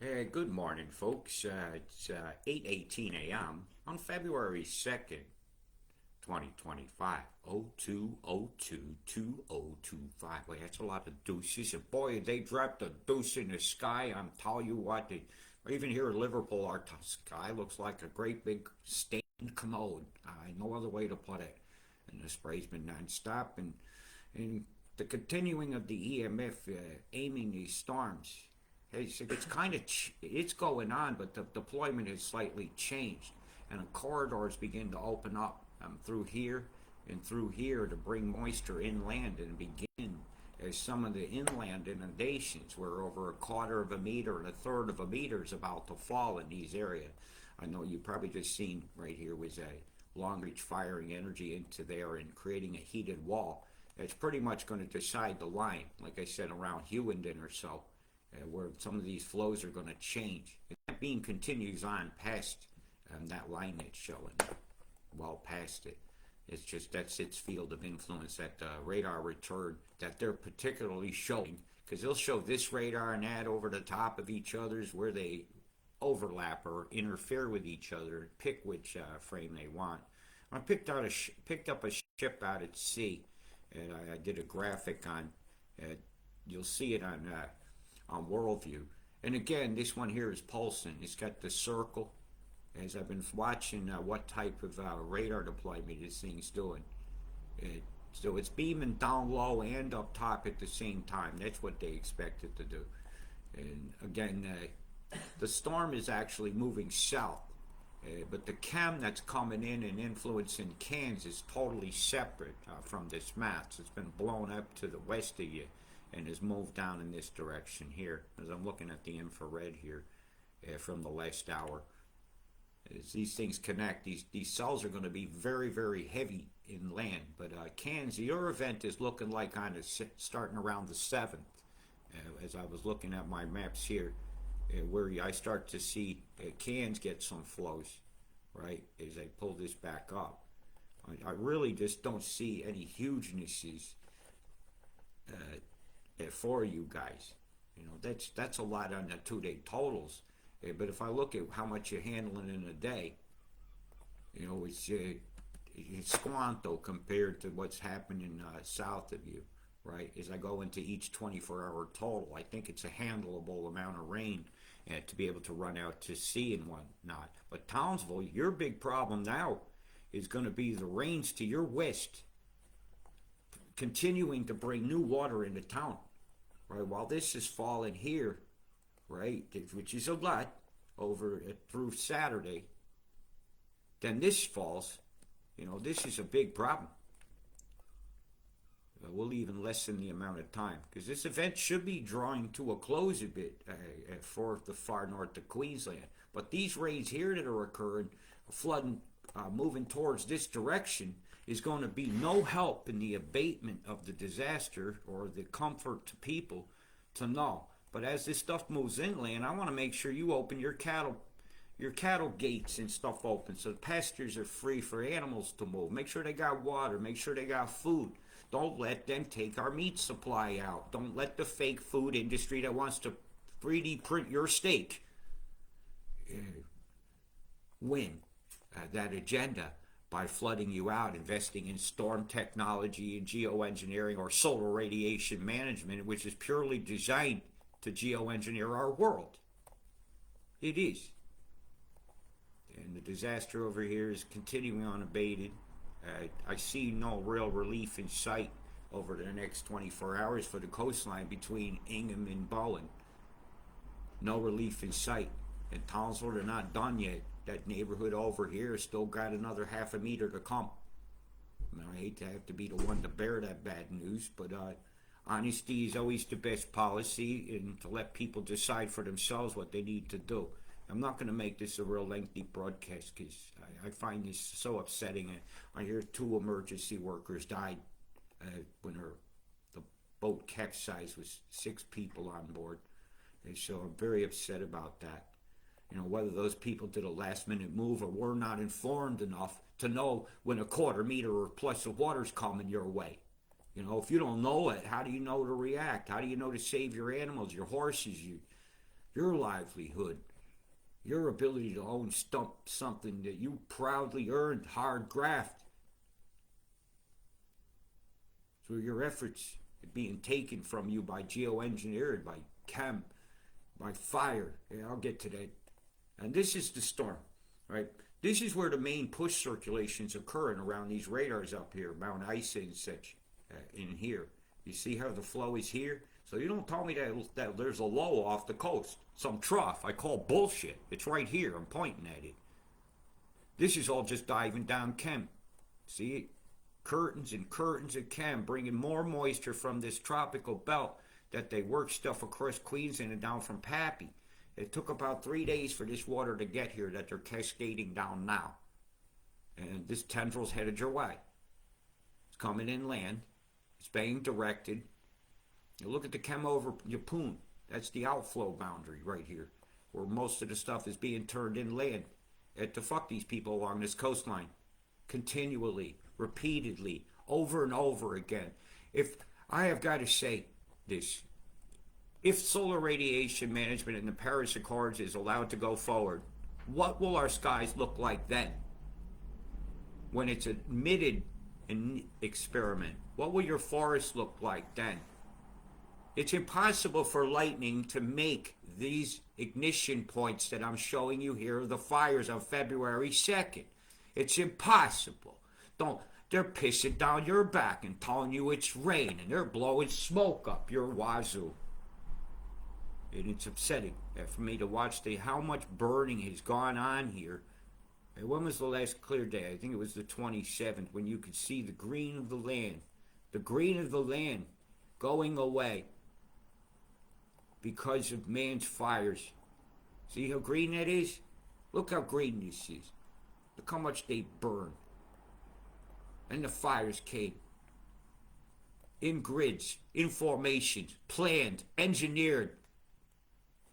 Good morning, folks. It's 8:18 a.m. on February 2nd, 2025. 02022025. Wait, that's a lot of deuces. And boy, they dropped a deuce in the sky. I'm telling you what, even here in Liverpool, our sky looks like a great big stained commode. No other way to put it. And the spray's been nonstop. And the continuing of the EMF aiming these storms. It's kind of it's going on, but the deployment has slightly changed, and the corridors begin to open up through here and through here to bring moisture inland and begin as some of the inland inundations, where over a quarter of a meter and a third of a meter is about to fall in these areas. I know you probably just seen right here was a long reach firing energy into there and creating a heated wall. It's pretty much going to decide the line, like I said, around Hewenden or so, where some of these flows are going to change. And that beam continues on past that line that's showing, well past it. It's just that's its field of influence, that radar return that they're particularly showing, because they'll show this radar and that over the top of each other's where they overlap or interfere with each other, pick which frame they want. I picked up a ship out at sea, and I did a graphic on. You'll see it on Worldview. And again, this one here is pulsing. It's got the circle. As I've been watching what type of radar deployment this thing's doing. So it's beaming down low and up top at the same time. That's what they expect it to do. And again, the storm is actually moving south. But the chem that's coming in and influencing Cairns is totally separate from this map. So it's been blown up to the west of you and has moved down in this direction here. As I'm looking at the infrared here from the last hour. As these things connect, these cells are going to be very, very heavy inland. But Cairns, your event is looking like on starting around the 7th. As I was looking at my maps here, where I start to see Cairns get some flows, right, as I pull this back up. I really just don't see any hugenesses for you guys. You know, that's a lot on the 2-day totals. But if I look at how much you're handling in a day, you know, it's squanto compared to what's happening south of you, right? As I go into each 24-hour total, I think it's a handleable amount of rain to be able to run out to sea and whatnot. But Townsville, your big problem now is going to be the rains to your west continuing to bring new water into town, right? While this is falling here, right, which is a lot over through Saturday, then this falls. You know, this is a big problem. We'll even lessen the amount of time, because this event should be drawing to a close a bit for the far north of Queensland. But these rains here that are occurring, flooding, moving towards this direction, is going to be no help in the abatement of the disaster or the comfort to people to know. But as this stuff moves inland, I want to make sure you open your cattle gates and stuff open so the pastures are free for animals to move. Make sure they got water. Make sure they got food. Don't let them take our meat supply out. Don't let the fake food industry that wants to 3D print your steak win that agenda by flooding you out, investing in storm technology and geoengineering or solar radiation management, which is purely designed to geoengineer our world. It is. And the disaster over here is continuing unabated. I see no real relief in sight over the next 24 hours for the coastline between Ingham and Bowen. No relief in sight. In Townsville, they're not done yet. That neighborhood over here has still got another half a meter to come. I hate to have to be the one to bear that bad news, but honesty is always the best policy, and to let people decide for themselves what they need to do. I'm not going to make this a real lengthy broadcast because I find this so upsetting. I hear 2 emergency workers died when the boat capsized with 6 people on board. And so I'm very upset about that. You know, whether those people did a last-minute move or were not informed enough to know when a quarter meter or plus of water's coming your way. You know, if you don't know it, how do you know to react? How do you know to save your animals, your horses, your livelihood, your ability to own something that you proudly earned, hard graft. So your efforts are being taken from you by geoengineering, by chem, by fire. Yeah, I'll get to that. And this is the storm, right? This is where the main push circulation's occurring around these radars up here, Mount Isa and such, in here. You see how the flow is here? So you don't tell me that there's a low off the coast, some trough. I call bullshit. It's right here. I'm pointing at it. This is all just diving down chem. See it? Curtains and curtains of chem, bringing more moisture from this tropical belt that they work stuff across Queensland and down from Pappy. It took about 3 days for this water to get here that they're cascading down now. And this tendril's headed your way. It's coming inland. It's being directed. You look at the chem over Yapun. That's the outflow boundary right here, where most of the stuff is being turned inland. To fuck these people along this coastline. Continually, repeatedly, over and over again. If I have got to say this, if solar radiation management in the Paris Accords is allowed to go forward, what will our skies look like then? When it's admitted an experiment, what will your forests look like then? It's impossible for lightning to make these ignition points that I'm showing you here of the fires on February 2nd. It's impossible. They're pissing down your back and telling you it's rain, and they're blowing smoke up your wazoo. And it's upsetting for me to watch how much burning has gone on here. And when was the last clear day? I think it was the 27th, when you could see the green of the land. The green of the land going away because of man's fires. See how green that is? Look how green this is. Look how much they burn. And the fires came. In grids, in formations, planned, engineered.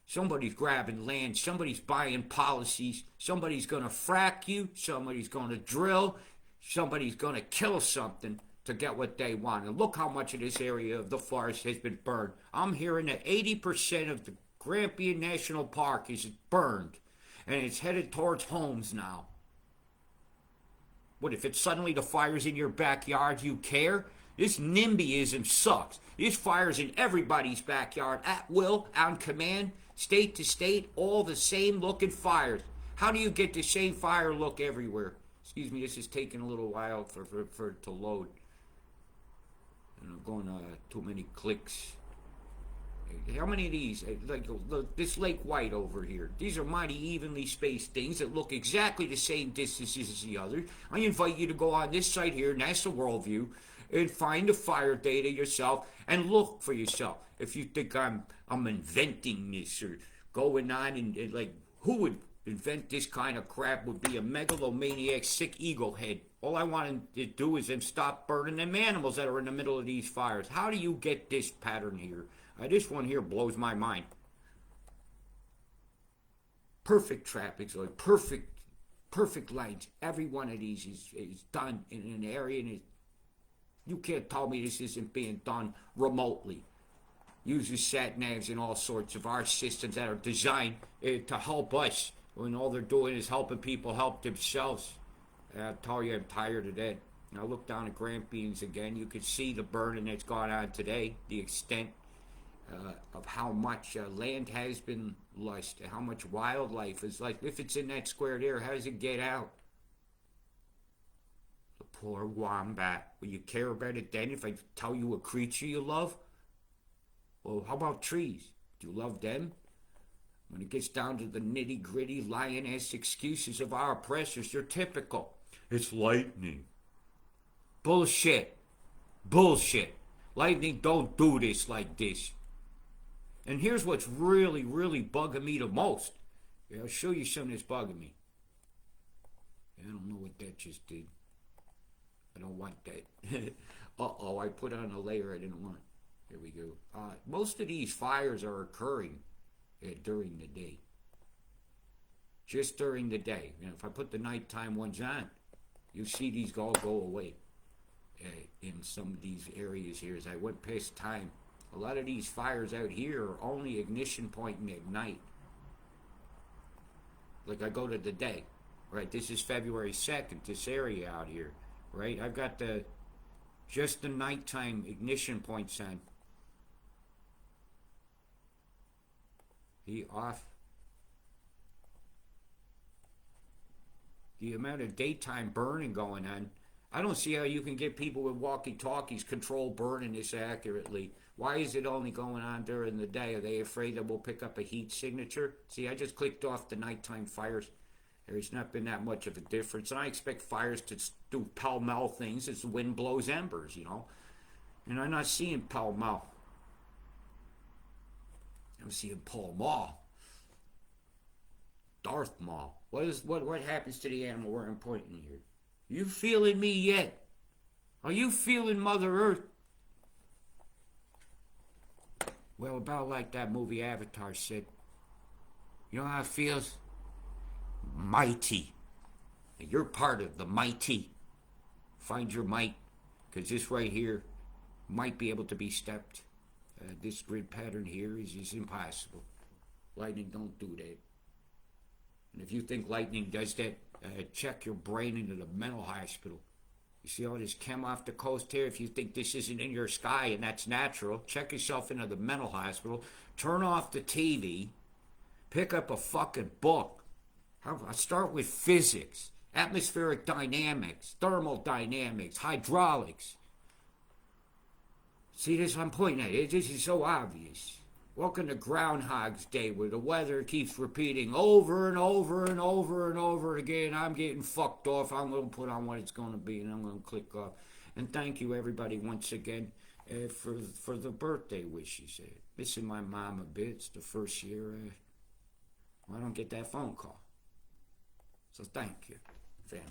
Somebody's grabbing land. Somebody's buying policies. Somebody's going to frack you. Somebody's going to drill. Somebody's going to kill something to get what they want. And look how much of this area of the forest has been burned. I'm hearing that 80% of the Grampian National Park is burned. And it's headed towards homes now. What, if it's suddenly the fire's in your backyard, you care? This NIMBYism sucks. This fire's in everybody's backyard, at will, on command, state to state, all the same looking fires. How do you get the same fire look everywhere? Excuse me, this is taking a little while for it to load. And I'm going too many clicks. How many of these, like this Lake White over here, these are mighty evenly spaced things that look exactly the same distances as the other. I invite you to go on this site here, NASA Worldview, and find the fire data yourself and look for yourself. If you think I'm inventing this or going on and like, who would invent this kind of crap? Would be a megalomaniac, sick ego head. All I want to do is them stop burning them animals that are in the middle of these fires. How do you get this pattern here? This one here blows my mind. Perfect traffic, so perfect lines. Every one of these is done in an area, and you can't tell me this isn't being done remotely. Uses sat-navs and all sorts of our systems that are designed to help us, when all they're doing is helping people help themselves. I tell you, I'm tired of that. I look down at Grampians again. You can see the burning that's gone on today, the extent of how much land has been lost, how much wildlife is like. If it's in that square there, how does it get out? The poor wombat. Will you care about it then if I tell you a creature you love? Well, how about trees? Do you love them? When it gets down to the nitty-gritty lion-ass excuses of our oppressors, they're typical. It's lightning. Bullshit. Bullshit. Lightning don't do this like this. And here's what's really, really bugging me the most. I'll show you something that's bugging me. I don't know what that just did. I don't want that. Uh-oh, I put on a layer I didn't want. Here we go. Most of these fires are occurring during the day. Just during the day. If I put the nighttime ones on, you'll see these all go away in some of these areas here as I went past time. A lot of these fires out here are only ignition pointing at night. Like I go to the day, right? This is February 2nd, this area out here, right? I've got just the nighttime ignition points on. The off. The amount of daytime burning going on. I don't see how you can get people with walkie-talkies control burning this accurately. Why is it only going on during the day? Are they afraid that we'll pick up a heat signature? See, I just clicked off the nighttime fires. There's not been that much of a difference. And I expect fires to do pell-mell things as the wind blows embers, you know. And I'm not seeing pell-mell. I'm seeing pell-mell. Darth Maul. What happens to the animal where I'm pointing here? You feeling me yet? Are you feeling Mother Earth? Well, about like that movie Avatar said. You know how it feels? Mighty. And you're part of the mighty. Find your might. Because this right here might be able to be stepped. This grid pattern here is impossible. Lightning don't do that. And if you think lightning does that, check your brain into the mental hospital. You see all this chem off the coast here? If you think this isn't in your sky and that's natural, check yourself into the mental hospital. Turn off the TV. Pick up a fucking book. I'll start with physics, atmospheric dynamics, thermodynamics, hydraulics. See this I'm pointing at? This is so obvious. Welcome to Groundhog's Day, where the weather keeps repeating over and over and over and over again. I'm getting fucked off. I'm going to put on what it's going to be, and I'm going to click off. And thank you, everybody, once again, for the birthday wishes. Missing my mom a bit. It's the first year I don't get that phone call. So thank you, family.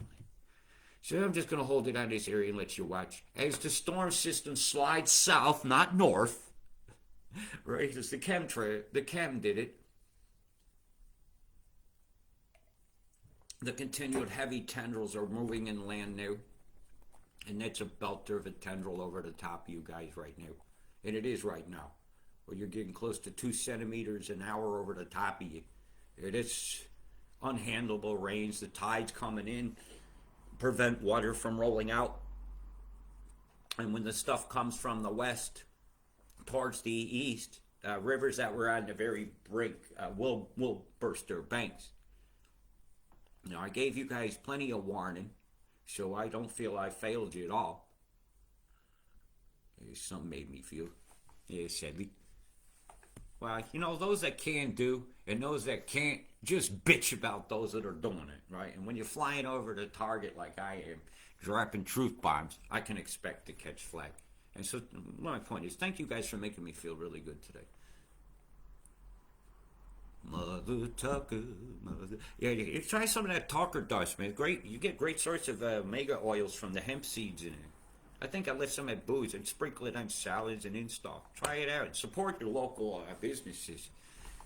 So I'm just going to hold it on this area and let you watch. As the storm system slides south, not north, right, it's the chem did it. The continued heavy tendrils are moving inland now. And that's a belter of a tendril over the top of you guys right now. And it is right now. Where you're getting close to 2 centimeters an hour over the top of you. It is unhandleable rains. The tides coming in prevent water from rolling out. And when the stuff comes from the west towards the east, rivers that were on the very brink will burst their banks. Now, I gave you guys plenty of warning, so I don't feel I failed you at all. Some made me feel, sadly. Well, you know, those that can do and those that can't, just bitch about those that are doing it, right? And when you're flying over the target like I am, dropping truth bombs, I can expect to catch flag. And so my point is, thank you guys for making me feel really good today. Mother Tucker, mother. Yeah, you try some of that talker dust, man. Great, you get great sorts of omega oils from the hemp seeds in it. I think I left some at booze and sprinkle it on salads and in stock. Try it out. Support your local businesses.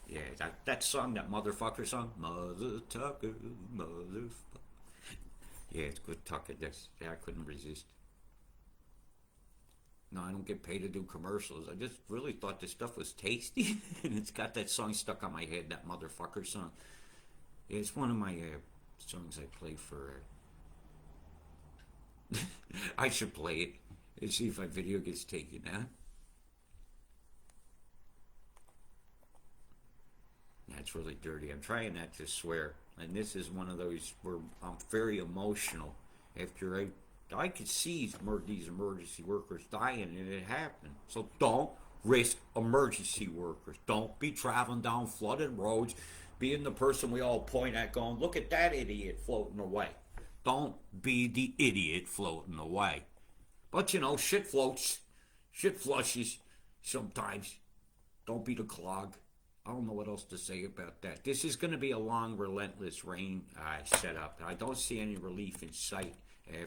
Yeah, that song, that motherfucker song, Mother Tucker, motherfucker. Yeah, it's good Tucker. I couldn't resist. No, I don't get paid to do commercials. I just really thought this stuff was tasty. And it's got that song stuck on my head, that motherfucker song. Yeah, it's one of my songs I play for... I should play it and see if my video gets taken, huh? That's really dirty. I'm trying not to swear. And this is one of those where I'm very emotional after I could see these emergency workers dying, and it happened. So don't risk emergency workers. Don't be traveling down flooded roads, being the person we all point at going, look at that idiot floating away. Don't be the idiot floating away. But you know, shit floats. Shit flushes sometimes. Don't be the clog. I don't know what else to say about that. This is going to be a long, relentless rain setup. I don't see any relief in sight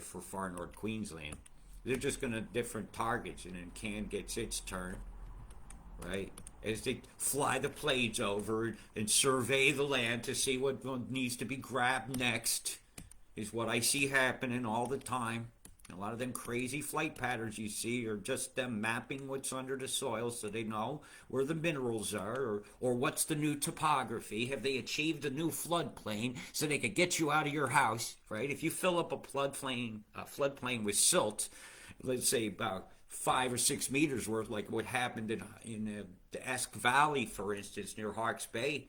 for far north Queensland. They're just going to different targets, and then Cairn gets its turn, right? As they fly the planes over and survey the land to see what needs to be grabbed next, is what I see happening all the time. A lot of them crazy flight patterns you see are just them mapping what's under the soil so they know where the minerals are, or what's the new topography. Have they achieved a new floodplain so they could get you out of your house, right? If you fill up a floodplain with silt, let's say about 5 or 6 meters worth, like what happened in the Esk Valley, for instance, near Hawke's Bay,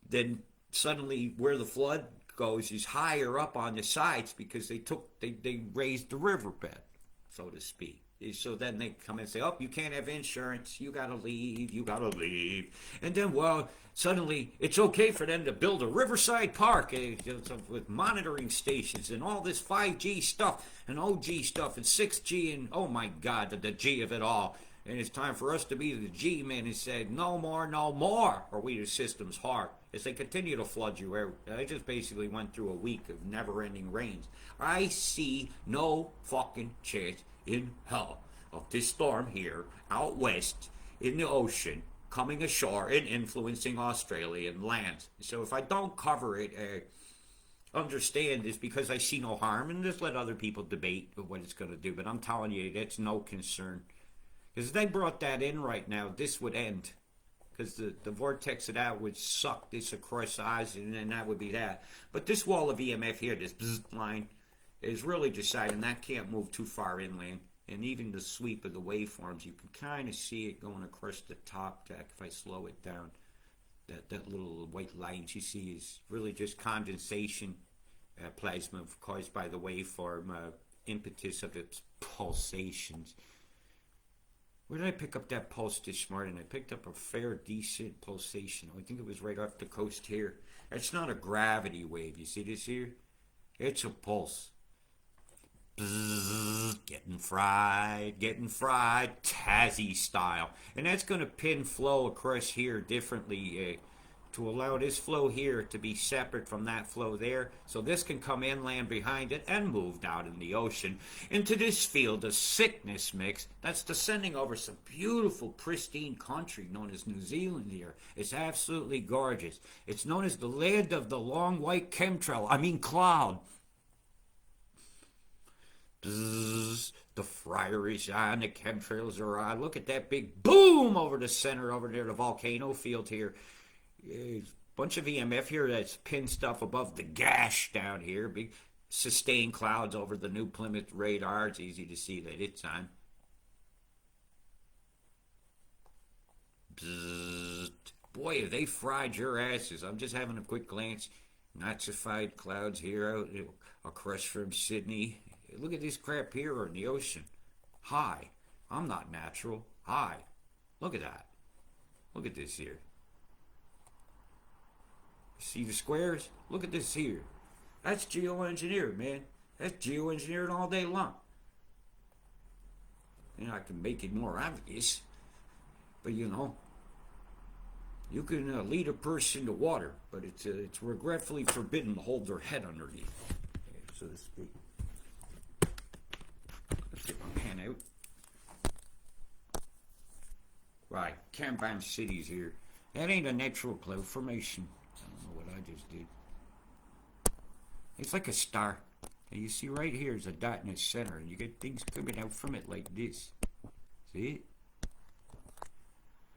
then suddenly where the flood goes is higher up on the sides because they raised the riverbed, so to speak. So then they come and say, oh, you can't have insurance, you gotta leave. And then, well, suddenly it's okay for them to build a riverside park with monitoring stations and all this 5G stuff and OG stuff and 6G and, oh my God, the G of it all. And it's time for us to be the G men and say, no more, or we the system's heart. As they continue to flood you. I just basically went through a week of never-ending rains. I see no fucking chance in hell of this storm here out west in the ocean coming ashore and influencing Australian lands. So if I don't cover it, understand it's because I see no harm, and just let other people debate what it's going to do. But I'm telling you, that's no concern. Because if they brought that in right now, this would end. Because the vortex of that would suck this across the eyes, and then that would be that. But this wall of EMF here, this bzz line, is really deciding that can't move too far inland. And even the sweep of the waveforms, you can kind of see it going across the top, Jack, if I slow it down. That little white lines you see is really just condensation plasma caused by the waveform impetus of its pulsations. Where did I pick up that pulse this morning? I picked up a fair, decent pulsation. I think it was right off the coast here. It's not a gravity wave. You see this here? It's a pulse. Bzzz, getting fried, Tassie style. And that's going to pin flow across here differently to allow this flow here to be separate from that flow there. So this can come inland behind it and moved out in the ocean into this field of sickness mix that's descending over some beautiful, pristine country known as New Zealand here. It's absolutely gorgeous. It's known as the land of the long white cloud. Bzzz, the fryer is on, the chemtrails are on. Look at that big boom over the center over there, the volcano field here. A bunch of EMF here that's pinned stuff above the gash down here. Big sustained clouds over the New Plymouth radar. It's easy to see that it's on. Bzzz. Boy, have they fried your asses. I'm just having a quick glance. Nazified clouds here out across from Sydney. Look at this crap here in the ocean. High. I'm not natural. High. Look at that. Look at this here. See the squares? Look at this here. That's geoengineering, man. That's geoengineering all day long. And I can make it more obvious. But you know, you can lead a person to water, but it's regretfully forbidden to hold their head underneath, so to speak. Let's get my pen out. Right, Kanban City's here. That ain't a natural cloud formation. I just did. It's like a star. And you see right here is a dot in the center, and you get things coming out from it like this. See it?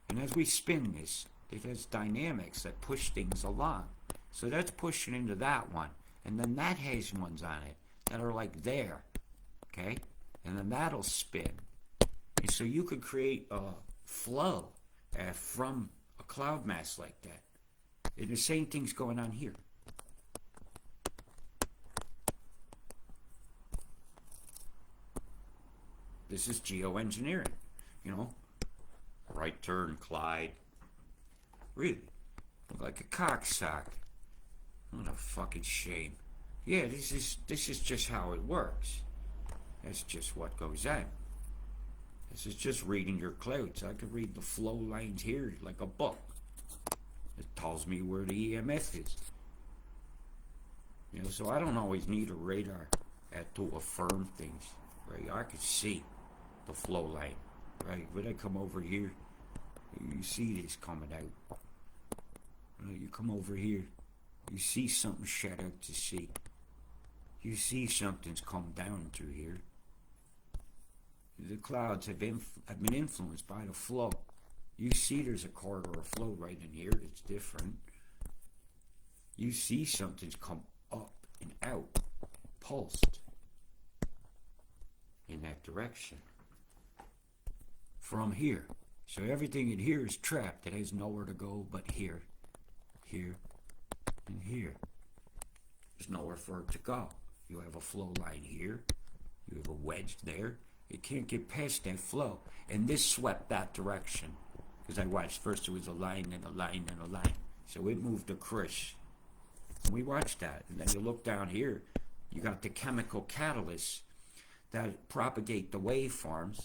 And as we spin this, it has dynamics that push things along. So that's pushing into that one. And then that has ones on it that are like there. Okay? And then that'll spin. And so you could create a flow from a cloud mass like that. And the same thing's going on here. This is geoengineering, you know. Right turn, Clyde. Really? Look like a cocksock. What a fucking shame. Yeah, this is just how it works. That's just what goes on. This is just reading your clouds. I could read the flow lines here like a book. It tells me where the EMF is. You know, so I don't always need a radar to affirm things, right? I can see the flow line, right? When I come over here, you see this coming out. You come over here, you see something shed out to sea. You see something's come down through here. The clouds have been influenced by the flow. You see there's a corridor of flow right in here that's different. You see something's come up and out, pulsed in that direction from here. So everything in here is trapped. It has nowhere to go but here, here, and here. There's nowhere for it to go. You have a flow line here. You have a wedge there. It can't get past that flow. And this swept that direction. Because I watched first it was a line and a line and a line. So it moved a krish. And we watched that. And then you look down here, you got the chemical catalysts that propagate the waveforms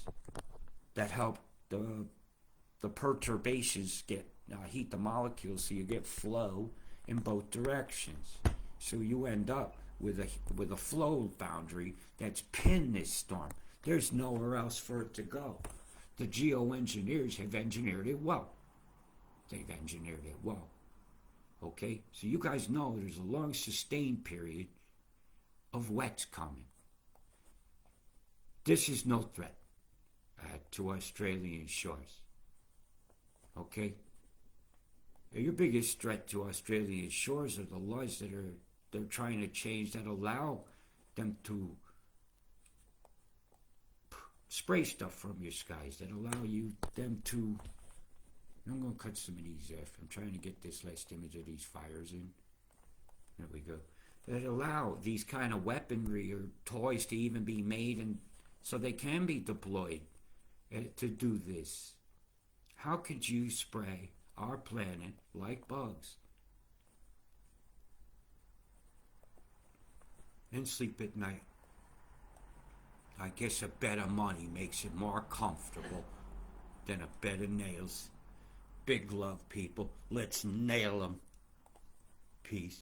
that help the perturbations get heat the molecules so you get flow in both directions. So you end up with a flow boundary that's pinned this storm. There's nowhere else for it to go. The geoengineers have engineered it well. They've engineered it well. Okay? So you guys know there's a long sustained period of wets coming. This is no threat to Australian shores. Okay? Your biggest threat to Australian shores are the laws that they're trying to change that allow them to spray stuff from your skies, that allow them to. I'm going to cut some of these off. I'm trying to get this last image of these fires in. There we go. That allow these kind of weaponry or toys to even be made, and so they can be deployed to do this. How could you spray our planet like bugs and sleep at night? I guess a bed of money makes it more comfortable than a bed of nails. Big love, people. Let's nail them. Peace.